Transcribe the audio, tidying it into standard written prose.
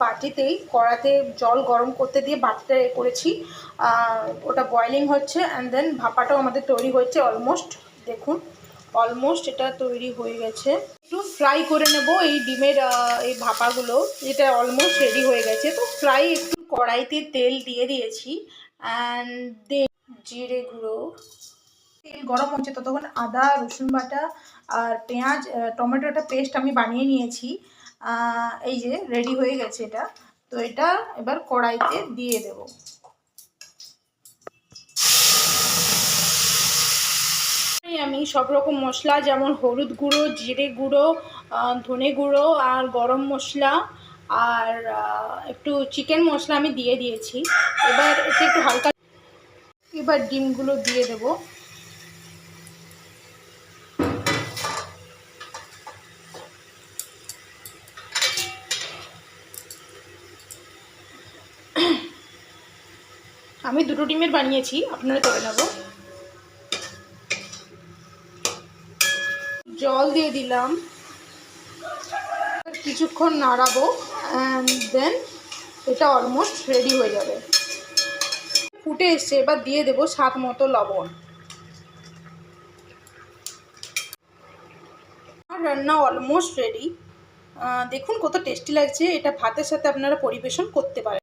বাটিতেই কড়াতে জল গরম করতে দিয়ে বাটিটা করেছি, ওটা বয়েলিং হচ্ছে অ্যান্ড দেন ভাপাটাও আমাদের তৈরি হচ্ছে অলমোস্ট। দেখুন অলমোস্ট এটা তৈরি হয়ে গেছে। একটু ফ্রাই করে নেব এই ডিমের এই ভাপাগুলো, এটা অলমোস্ট রেডি হয়ে গেছে। তো ফ্রাই একটু কড়াইতে তেল দিয়ে দিয়েছি অ্যান্ড দেন জিরে গুঁড়ো, তেল গরম হচ্ছে ততক্ষণ আদা রসুন বাটা আর পেঁয়াজ টমেটোটা পেস্ট আমি বানিয়ে নিয়েছি। এই যে রেডি হয়ে গেছে এটা। তো এটা এবার কড়াইতে দিয়ে দেব। আমি সব রকম মশলা যেমন হলুদ গুঁড়ো, জিরে গুঁড়ো, ধনে গুঁড়ো আর গরম মশলা আর একটু চিকেন মশলা আমি দিয়ে দিয়েছি। এবার এতে একটু হালকা, এবার ডিমগুলো দিয়ে দেব। আমি 2টো ডিমের বানিয়েছি, আপনারা করে নেব। জল দিয়ে দিলাম, কিছুক্ষণ নাড়াবো অ্যান্ড দেন এটা অলমোস্ট রেডি হয়ে যাবে। ফুটে এসছে, এবার দিয়ে দেবো স্বাদ মতো লবণ। আমার রান্না অলমোস্ট রেডি। দেখুন কত টেস্টি লাগছে। এটা ভাতের সাথে আপনারা পরিবেশন করতে পারেন।